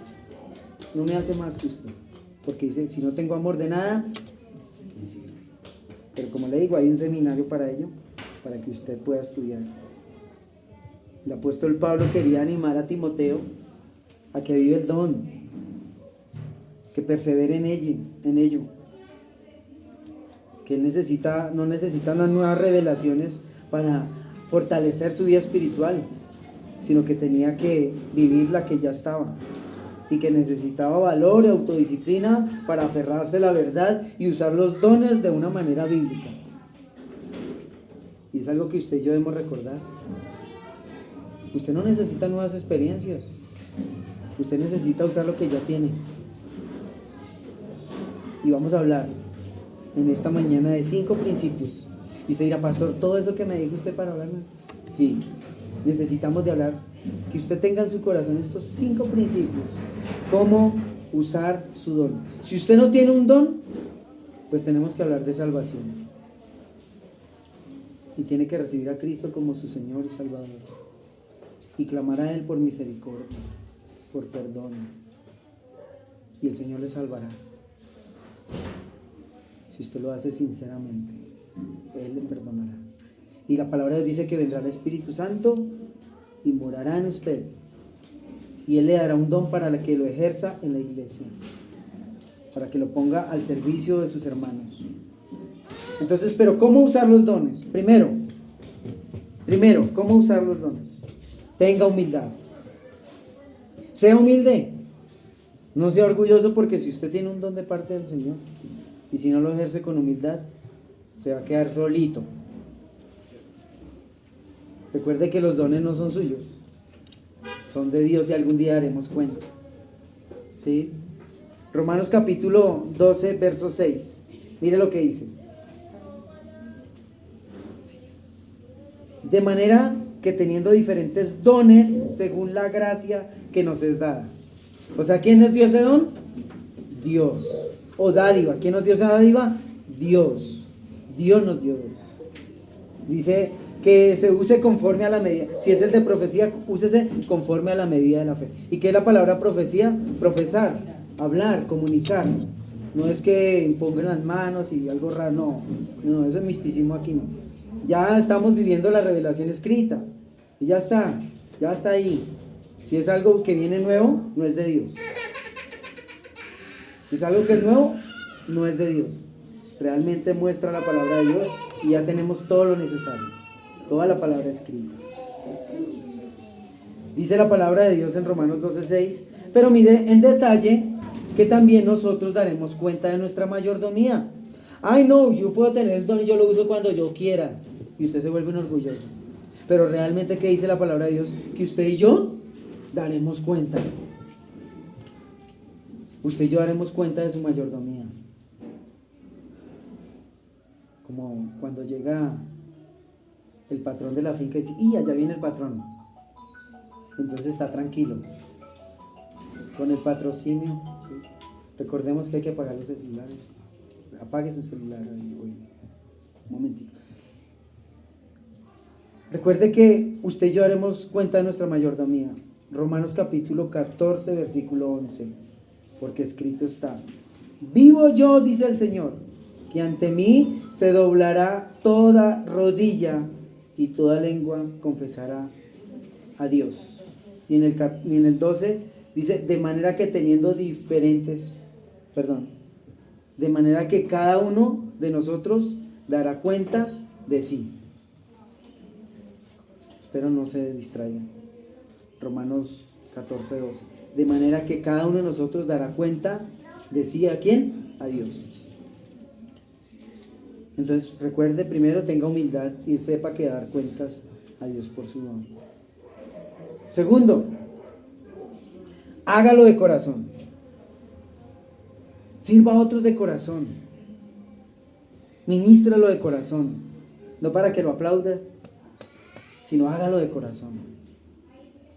no me hace más que usted, porque dice, si no tengo amor de nada, me sirve. Pero como le digo, hay un seminario para ello, para que usted pueda estudiar. El apóstol Pablo quería animar a Timoteo a que vive el don, que persevere en ello, que él no necesita unas nuevas revelaciones para fortalecer su vida espiritual, sino que tenía que vivir la que ya estaba, y que necesitaba valor y autodisciplina para aferrarse a la verdad y usar los dones de una manera bíblica. Y es algo que usted y yo debemos recordar. Usted no necesita nuevas experiencias, usted necesita usar lo que ya tiene. Y vamos a hablar en esta mañana de 5 principios. Y usted dirá, pastor, ¿todo eso que me dijo usted para hablarme? Sí, necesitamos de hablar, que usted tenga en su corazón estos 5 principios. Cómo usar su don. Si usted no tiene un don, pues tenemos que hablar de salvación. Y tiene que recibir a Cristo como su Señor y Salvador. Y clamar a Él por misericordia, por perdón. Y el Señor le salvará. Si usted lo hace sinceramente, Él le perdonará. Y la palabra de Dios dice que vendrá el Espíritu Santo y morará en usted. Y Él le dará un don para que lo ejerza en la iglesia, para que lo ponga al servicio de sus hermanos. Entonces, ¿pero cómo usar los dones? Primero, ¿cómo usar los dones? Tenga humildad. Sea humilde. No sea orgulloso, porque si usted tiene un don de parte del Señor y si no lo ejerce con humildad, se va a quedar solito. Recuerde que los dones no son suyos, son de Dios, y algún día daremos cuenta. ¿Sí? Romanos capítulo 12, verso 6. Mire lo que dice. De manera que teniendo diferentes dones según la gracia que nos es dada. O sea, ¿quién nos dio ese don? Dios. O dádiva. ¿Quién nos dio esa dádiva? Dios. Dios nos dio eso. Dice que se use conforme a la medida. Si es el de profecía, úsese conforme a la medida de la fe. ¿Y qué es la palabra profecía? Profesar, hablar, comunicar. No es que impongan las manos y algo raro, no, eso es misticismo aquí, no. Ya estamos viviendo la revelación escrita y ya está ahí. Si es algo que viene nuevo, no es de Dios. Si es algo que es nuevo, no es de Dios. Realmente muestra la palabra de Dios y ya tenemos todo lo necesario, toda la palabra escrita. Dice la palabra de Dios en Romanos 12:6, pero mire en detalle que también nosotros daremos cuenta de nuestra mayordomía. Ay, no, yo puedo tener el don y yo lo uso cuando yo quiera. Y usted se vuelve un orgulloso. Pero realmente, ¿qué dice la palabra de Dios? Que usted y yo daremos cuenta. Usted y yo daremos cuenta de su mayordomía. Como cuando llega el patrón de la finca y dice, ¡y allá viene el patrón! Entonces está tranquilo. Con el patrocinio, ¿sí? Recordemos que hay que apagar los celulares. Apague su celular. Un momentito. Recuerde que usted y yo haremos cuenta de nuestra mayordomía. Romanos capítulo 14, versículo 11. Porque escrito está: vivo yo, dice el Señor, que ante mí se doblará toda rodilla y toda lengua confesará a Dios. Y en el 12 dice, de manera que cada uno de nosotros dará cuenta de sí. Espero no se distraigan. Romanos 14, 12. De manera que cada uno de nosotros dará cuenta de sí. ¿A quién? A Dios. Entonces recuerde, primero tenga humildad y sepa que dar cuentas a Dios por su don. Segundo, hágalo de corazón. Sirva a otros de corazón. Ministralo de corazón. No para que lo aplauda, sino hágalo de corazón.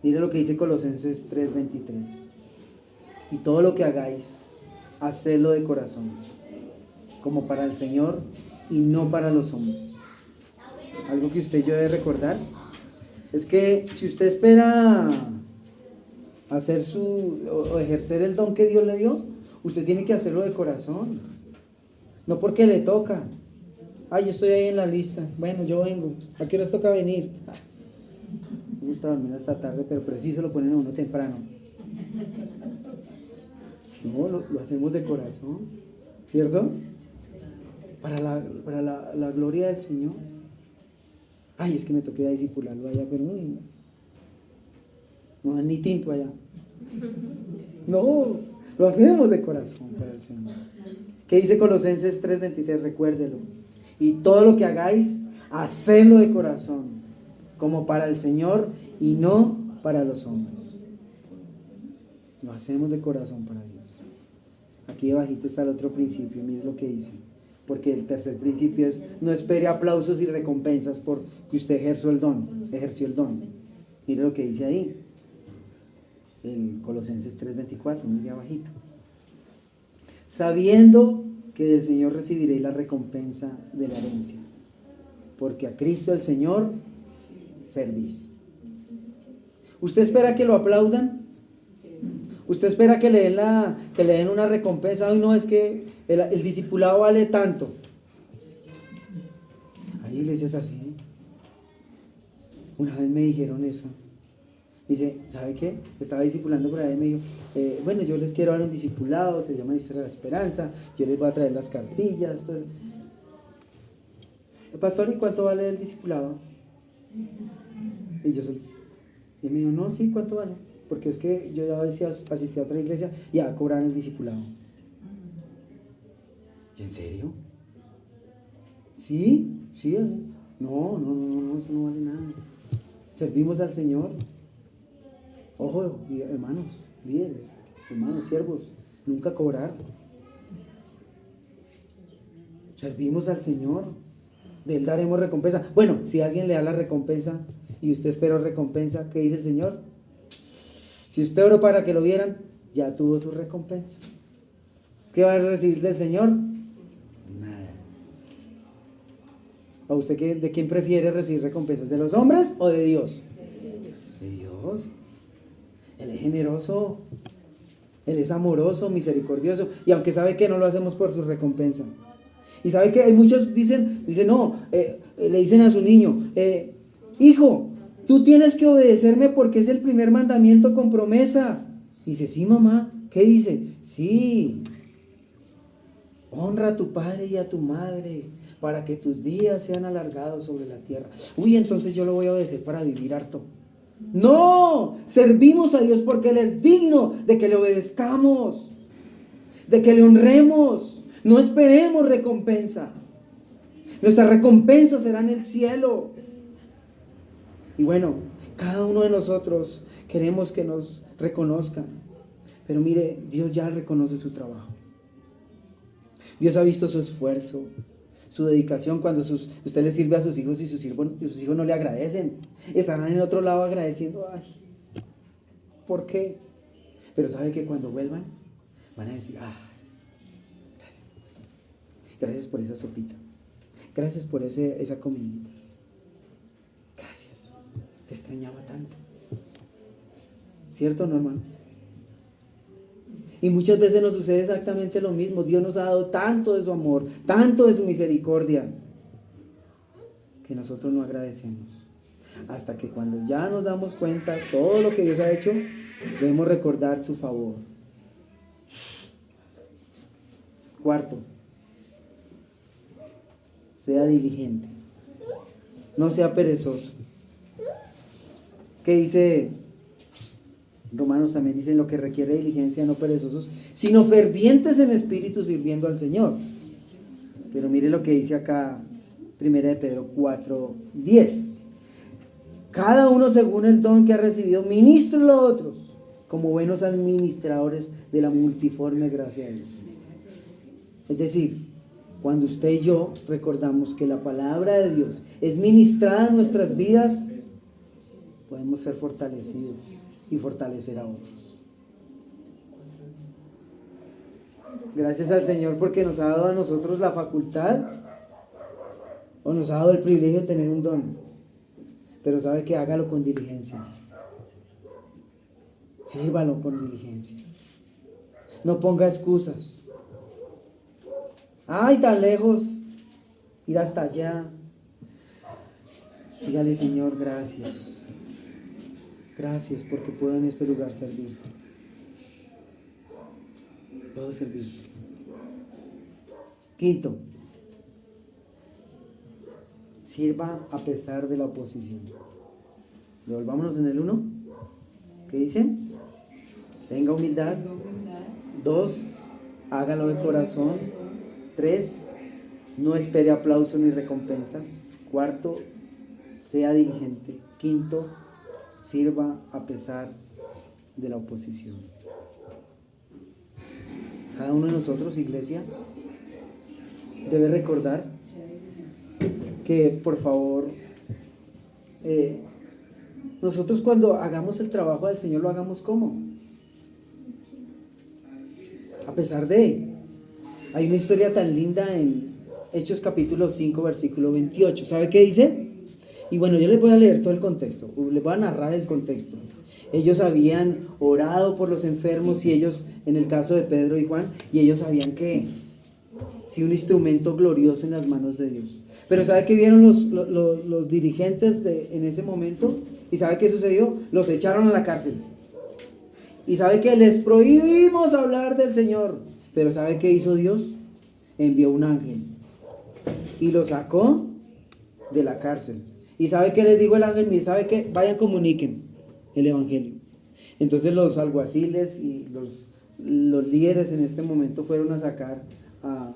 Mire lo que dice Colosenses 3:23. Y todo lo que hagáis, hacedlo de corazón, como para el Señor y no para los hombres. Algo que usted y yo debe recordar es que si usted espera hacer o ejercer el don que Dios le dio, usted tiene que hacerlo de corazón, no porque le toca. Yo estoy ahí en la lista, bueno, yo vengo, ¿a qué horas toca venir? Me gusta dormir hasta tarde, pero preciso lo ponen a uno temprano. No, lo hacemos de corazón, ¿cierto? Para la gloria del Señor. Es que me toca ir a discipularlo allá, pero no dan ni tinto allá. No, lo hacemos de corazón para el Señor. ¿Qué dice Colosenses 3:23? Recuérdelo. Y todo lo que hagáis, hacedlo de corazón, como para el Señor y no para los hombres. Lo hacemos de corazón para Dios. Aquí debajito está el otro principio, mire lo que dice. Porque el tercer principio es: no espere aplausos y recompensas porque usted ejerció el don. Mire lo que dice ahí. En Colosenses 3:24, mire abajito. Sabiendo que del Señor recibiréis la recompensa de la herencia, porque a Cristo el Señor servís. ¿Usted espera que lo aplaudan? ¿Usted espera que le den una recompensa? No, es que el discipulado vale tanto. Hay iglesias así. Una vez me dijeron eso. Dice, ¿sabe qué? Estaba discipulando por ahí y me dijo, bueno, yo les quiero dar un discipulado, se llama Historia de la Esperanza, yo les voy a traer las cartillas. Entonces, pastor, ¿y cuánto vale el discipulado? Y me dijo, no, sí, ¿cuánto vale? Porque es que yo ya asistí a otra iglesia y a cobrar el discipulado. ¿Y en serio? Sí, no, eso no vale nada. Servimos al Señor. Ojo, hermanos, líderes, hermanos, siervos, nunca cobrar. Servimos al Señor, de Él daremos recompensa. Bueno, si alguien le da la recompensa y usted esperó recompensa, ¿qué dice el Señor? Si usted oró para que lo vieran, ya tuvo su recompensa. ¿Qué va a recibir del Señor? Nada. ¿A usted de quién prefiere recibir recompensas? ¿De los hombres o de Dios? De Dios. Él es generoso, Él es amoroso, misericordioso, y aunque sabe que no lo hacemos por su recompensa. Y sabe que hay muchos dicen no, le dicen a su niño, hijo, tú tienes que obedecerme porque es el primer mandamiento con promesa. Y dice, sí, mamá. ¿Qué dice? Sí, honra a tu padre y a tu madre para que tus días sean alargados sobre la tierra. Entonces yo lo voy a obedecer para vivir harto. No, servimos a Dios porque Él es digno de que le obedezcamos, de que le honremos. No esperemos recompensa. Nuestra recompensa será en el cielo. Y bueno, cada uno de nosotros queremos que nos reconozcan. Pero mire, Dios ya reconoce su trabajo. Dios ha visto su esfuerzo, su dedicación. Cuando usted le sirve a sus hijos y sus hijos no le agradecen, estarán en el otro lado agradeciendo. ¿Por qué? Pero sabe que cuando vuelvan van a decir, gracias por esa sopita, gracias por esa comidita, gracias, te extrañaba tanto. ¿Cierto o no, hermanos? Y muchas veces nos sucede exactamente lo mismo. Dios nos ha dado tanto de su amor, tanto de su misericordia, que nosotros no agradecemos. Hasta que cuando ya nos damos cuenta de todo lo que Dios ha hecho, debemos recordar su favor. Cuarto, sea diligente, no sea perezoso. ¿Qué dice Romanos? También dice: lo que requiere diligencia, no perezosos, sino fervientes en espíritu, sirviendo al Señor. Pero mire lo que dice acá, 1 de Pedro 4:10. Cada uno según el don que ha recibido, ministre a otros, como buenos administradores de la multiforme gracia de Dios. Es decir, cuando usted y yo recordamos que la palabra de Dios es ministrada en nuestras vidas, podemos ser fortalecidos y fortalecer a otros. Gracias al Señor porque nos ha dado a nosotros la facultad o nos ha dado el privilegio de tener un don. Pero sabe que hágalo con diligencia. Sírvalo con diligencia. No ponga excusas. Ay, tan lejos. Ir hasta allá. Dígale, Señor, gracias. Gracias porque puedo en este lugar servir. Puedo servir. Quinto, sirva a pesar de la oposición. Devolvámonos en el 1. ¿Qué dice? Tenga humildad. 2, hágalo de corazón. 3, no espere aplauso ni recompensas. 4, sea diligente. 5, sirva a pesar de la oposición. Cada uno de nosotros, iglesia, debe recordar que, por favor, nosotros cuando hagamos el trabajo del Señor lo hagamos como a pesar de. Hay una historia tan linda en Hechos capítulo 5 versículo 28. ¿Sabe qué dice? Y bueno, yo les voy a leer todo el contexto, les voy a narrar el contexto. Ellos habían orado por los enfermos y ellos, en el caso de Pedro y Juan, y ellos sabían que sí, un instrumento glorioso en las manos de Dios. Pero ¿sabe qué vieron los dirigentes en ese momento? ¿Y sabe qué sucedió? Los echaron a la cárcel. ¿Y sabe qué? Les prohibimos hablar del Señor. Pero ¿sabe qué hizo Dios? Envió un ángel y lo sacó de la cárcel. ¿Y sabe qué les dijo el ángel? ¿Y sabe qué? Vayan, comuniquen el evangelio. Entonces los alguaciles y los líderes en este momento fueron a sacar a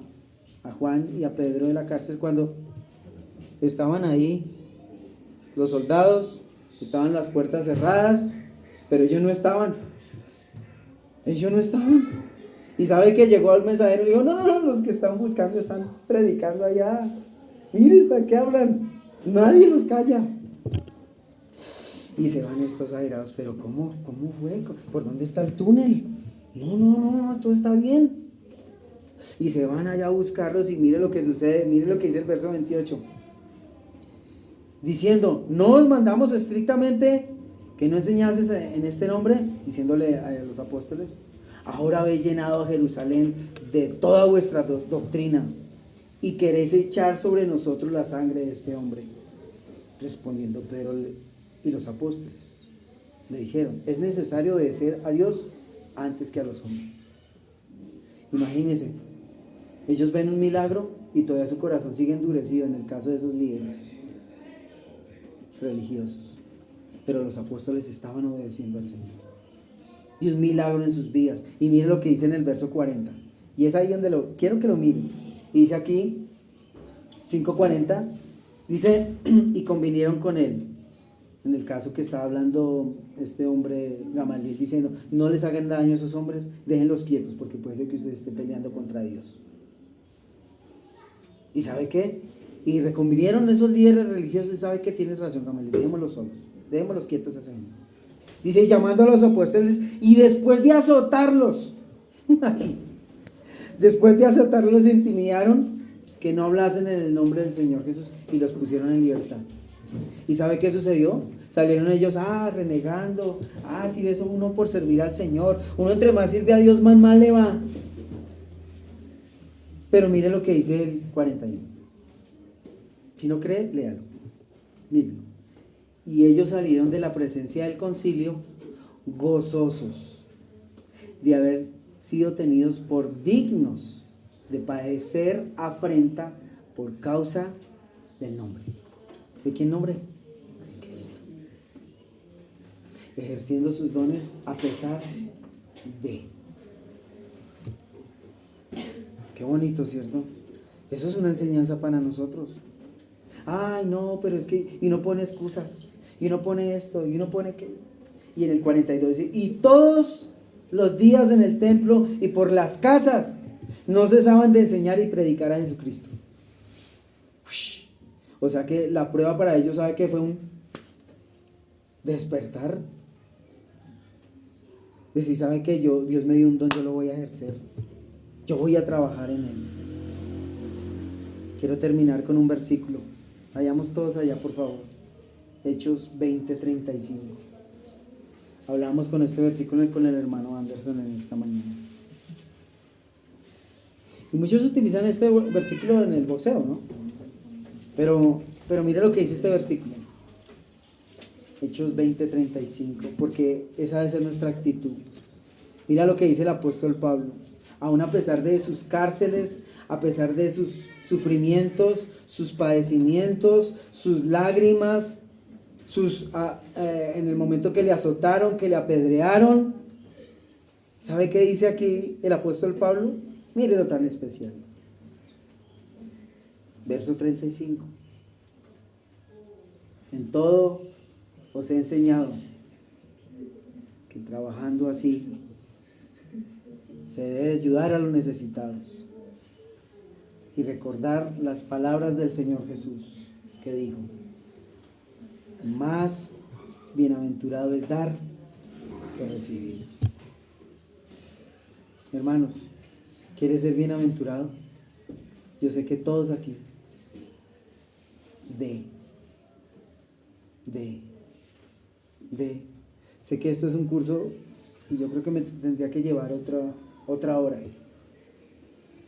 Juan y a Pedro de la cárcel. Cuando estaban ahí los soldados, estaban las puertas cerradas, pero ellos no estaban. Y sabe que llegó al mensajero y dijo, no, los que están buscando están predicando allá. Mire, ¿hasta qué hablan? Nadie los calla. Y se van estos airados, pero ¿cómo fue? ¿Por dónde está el túnel? No, todo está bien. Y se van allá a buscarlos y mire lo que sucede, mire lo que dice el verso 28. Diciendo, no os mandamos estrictamente que no enseñases en este nombre, diciéndole a los apóstoles, ahora habéis llenado a Jerusalén de toda vuestra doctrina y queréis echar sobre nosotros la sangre de este hombre. Respondiendo Pedro y los apóstoles le dijeron, es necesario obedecer a Dios antes que a los hombres. Imagínense, ellos ven un milagro y todavía su corazón sigue endurecido en el caso de esos líderes religiosos, pero los apóstoles estaban obedeciendo al Señor y un milagro en sus vidas. Y mire lo que dice en el verso 40, y es ahí donde quiero que lo miren. Y dice aquí 5:40, dice, y convinieron con él, en el caso que estaba hablando este hombre Gamaliel, diciendo, no les hagan daño a esos hombres, déjenlos quietos, porque puede ser que ustedes estén peleando contra Dios. ¿Y sabe qué? Y reconvinieron esos líderes religiosos, y sabe que tienes razón, Gamaliel, dejémoslos solos, dejémoslos quietos a ese hombre. Dice, llamando a los apóstoles, y después de azotarlos, les intimidaron que no hablasen en el nombre del Señor Jesús, y los pusieron en libertad. ¿Y sabe qué sucedió? Salieron ellos, renegando, si eso uno por servir al Señor, uno entre más sirve a Dios, más mal le va. Pero mire lo que dice el 41. Si no cree, léalo. Mírenlo. Y ellos salieron de la presencia del concilio gozosos de haber sido tenidos por dignos de padecer afrenta por causa del nombre. ¿De qué nombre? De Cristo. Ejerciendo sus dones a pesar de. Qué bonito, ¿cierto? Eso es una enseñanza para nosotros. Ay, no, pero es que, y uno pone excusas, y uno pone esto, y uno pone que, y en el 42 dice, y todos los días en el templo y por las casas no cesaban de enseñar y predicar a Jesucristo. Ush. O sea que la prueba para ellos, ¿sabe qué fue? Un despertar. Decir, ¿sabe qué? Dios me dio un don, yo lo voy a ejercer. Yo voy a trabajar en él. Quiero terminar con un versículo. Vayamos todos allá, por favor. Hechos 20:35. Hablamos con este versículo con el hermano Anderson en esta mañana. Y muchos utilizan este versículo en el boxeo, ¿no? Pero mira lo que dice este versículo. Hechos 20:35, porque esa debe ser nuestra actitud. Mira lo que dice el apóstol Pablo. Aún a pesar de sus cárceles, a pesar de sus sufrimientos, sus padecimientos, sus lágrimas, en el momento que le azotaron, que le apedrearon, ¿sabe qué dice aquí el apóstol Pablo? Mire lo tan especial. Verso 35. En todo os he enseñado que trabajando así se debe ayudar a los necesitados y recordar las palabras del Señor Jesús que dijo: más bienaventurado es dar que recibir. Hermanos, ¿quieres ser bienaventurado? Yo sé que todos aquí sé que esto es un curso y yo creo que me tendría que llevar otra hora,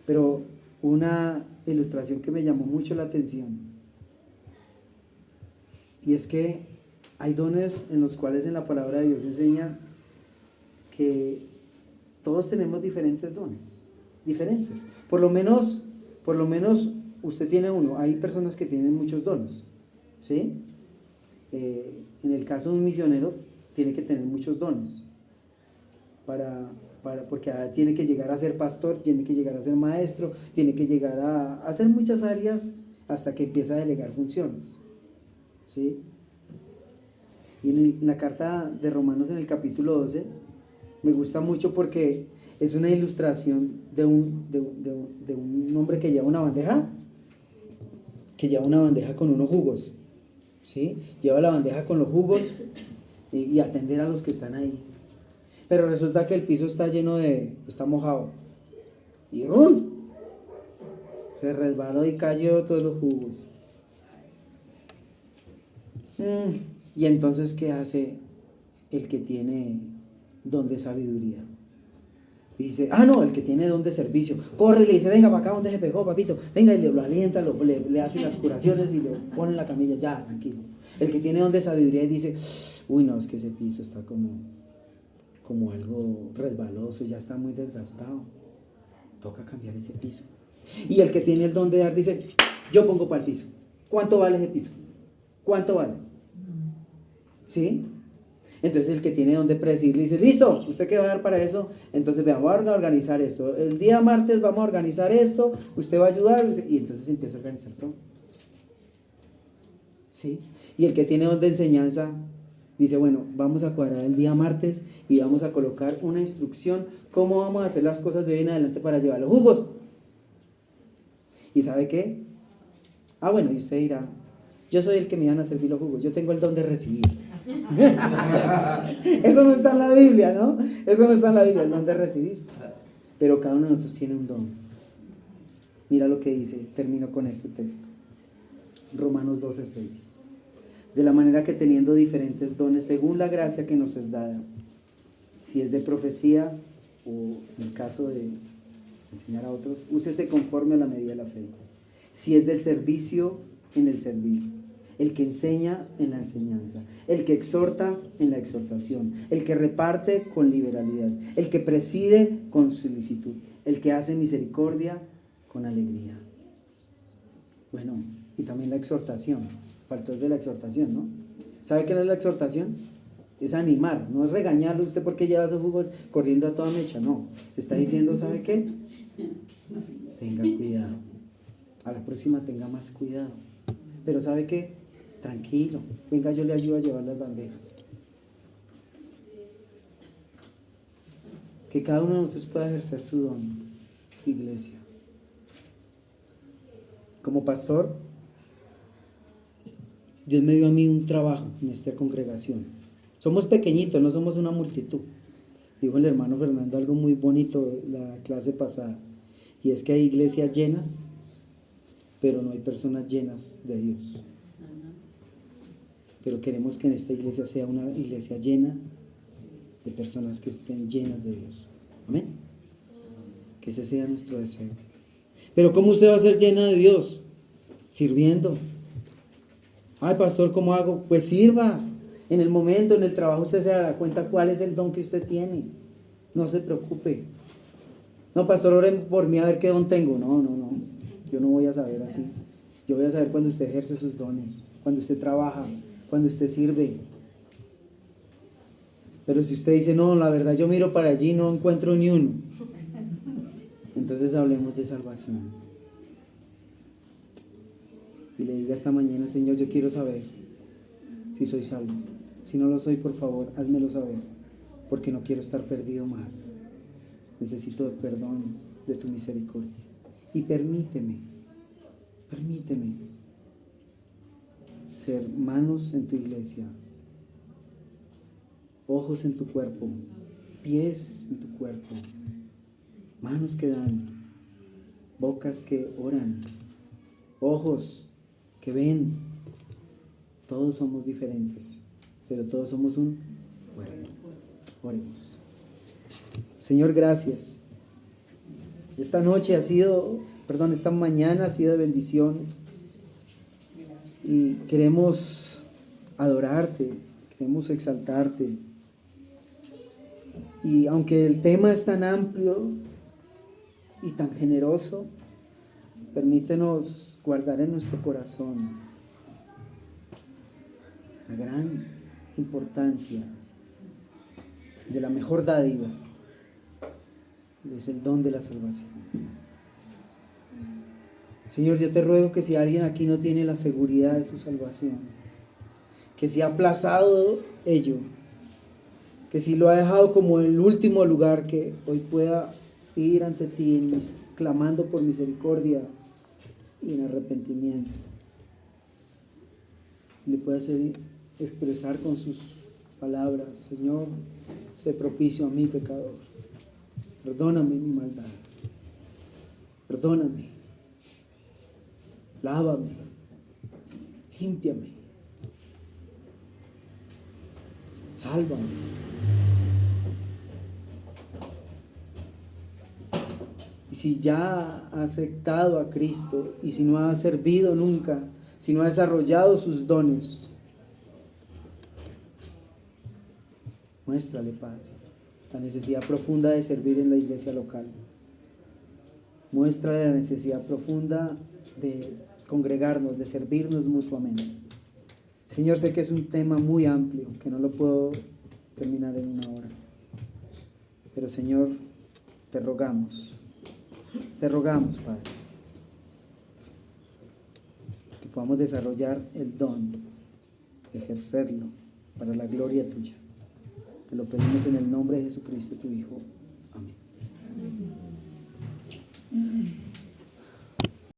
pero una ilustración que me llamó mucho la atención, y es que hay dones en los cuales en la palabra de Dios enseña que todos tenemos diferentes dones, diferentes. Por lo menos usted tiene uno. Hay personas que tienen muchos dones, ¿sí? En el caso de un misionero, tiene que tener muchos dones, porque tiene que llegar a ser pastor, tiene que llegar a ser maestro, tiene que llegar a hacer muchas áreas hasta que empieza a delegar funciones, ¿sí? Y en la carta de Romanos, en el capítulo 12, me gusta mucho porque es una ilustración de un hombre que lleva una bandeja con unos jugos, ¿sí? Lleva la bandeja con los jugos y atender a los que están ahí. Pero resulta que el piso está mojado. Y ¡rum! Se resbaló y cayó todos los jugos. Y entonces, ¿qué hace el que tiene don de sabiduría? Dice, no, el que tiene don de servicio, corre y le dice, venga para acá donde se pegó, papito, venga, y lo alienta, le hace las curaciones y lo pone en la camilla, ya, tranquilo. El que tiene don de sabiduría dice, uy, no, es que ese piso está como algo resbaloso, ya está muy desgastado, toca cambiar ese piso. Y el que tiene el don de dar dice, yo pongo para el piso. ¿Cuánto vale ese piso? ¿Cuánto vale? ¿Sí? Entonces el que tiene donde predecir le dice, listo, ¿usted qué va a dar para eso? Entonces vamos a organizar esto. El día martes vamos a organizar esto, usted va a ayudar, y entonces empieza a organizar todo. ¿Sí? Y el que tiene don de enseñanza dice, bueno, vamos a cuadrar el día martes y vamos a colocar una instrucción, cómo vamos a hacer las cosas de hoy en adelante para llevar los jugos. ¿Y sabe qué? Bueno, y usted dirá, yo soy el que me van a servir los jugos, yo tengo el don de recibir. Eso no está en la Biblia, ¿no? Eso no está en la Biblia, el don de recibir. Pero cada uno de nosotros tiene un don. Mira lo que dice, termino con este texto. Romanos 12:6. De la manera que teniendo diferentes dones según la gracia que nos es dada, si es de profecía o en el caso de enseñar a otros, úsese conforme a la medida de la fe. Si es del servicio, en el servir. El que enseña, en la enseñanza. El que exhorta, en la exhortación. El que reparte, con liberalidad. El que preside, con solicitud. El que hace misericordia, con alegría. Bueno, y también la exhortación. Faltó el de la exhortación, ¿no? ¿Sabe qué es la exhortación? Es animar, no es regañarlo usted porque lleva sus jugos corriendo a toda mecha, no. Está diciendo, ¿sabe qué? Tenga cuidado. A la próxima tenga más cuidado. Pero ¿sabe qué? Tranquilo. Venga, yo le ayudo a llevar las bandejas. Que cada uno de nosotros pueda ejercer su don, iglesia. Como pastor, Dios me dio a mí un trabajo en esta congregación. Somos pequeñitos, no somos una multitud. Dijo el hermano Fernando algo muy bonito la clase pasada, y es que hay iglesias llenas, pero no hay personas llenas de Dios. Pero queremos que en esta iglesia sea una iglesia llena de personas que estén llenas de Dios. Amén. Que ese sea nuestro deseo. Pero ¿cómo usted va a ser llena de Dios? Sirviendo. Ay, pastor, ¿cómo hago? Pues sirva. En el momento, en el trabajo, usted se dará cuenta cuál es el don que usted tiene. No se preocupe. No, pastor, oren por mí a ver qué don tengo. No. Yo no voy a saber así. Yo voy a saber cuando usted ejerce sus dones, cuando usted trabaja, cuando usted sirve. Pero si usted dice, no, la verdad yo miro para allí y no encuentro ni uno, entonces hablemos de salvación. Y le diga esta mañana, Señor, yo quiero saber si soy salvo. Si no lo soy, por favor, házmelo saber, porque no quiero estar perdido más. Necesito de perdón, de tu misericordia. Y permíteme ser manos en tu iglesia, ojos en tu cuerpo, pies en tu cuerpo, manos que dan, bocas que oran, ojos que ven. Todos somos diferentes, pero todos somos un cuerpo. Oremos. Señor, gracias. Esta mañana ha sido de bendición y queremos adorarte, queremos exaltarte. Y aunque el tema es tan amplio y tan generoso, permítenos guardar en nuestro corazón la gran importancia de la mejor dádiva, es el don de la salvación. Señor, yo te ruego que si alguien aquí no tiene la seguridad de su salvación, que si ha aplazado ello, que si lo ha dejado como el último lugar, que hoy pueda ir ante ti clamando por misericordia y en arrepentimiento. Le pueda expresar con sus palabras, Señor, sé propicio a mi pecador. Perdóname mi maldad. Perdóname. Lávame. Límpiame. Sálvame. Y si ya ha aceptado a Cristo y si no ha servido nunca, si no ha desarrollado sus dones, muéstrale, Padre, la necesidad profunda de servir en la iglesia local. Muéstrale la necesidad profunda de congregarnos, de servirnos mutuamente. Señor, sé que es un tema muy amplio, que no lo puedo terminar en una hora. Pero Señor, te rogamos, Padre, que podamos desarrollar el don, ejercerlo para la gloria tuya. Te lo pedimos en el nombre de Jesucristo, tu Hijo. Amén.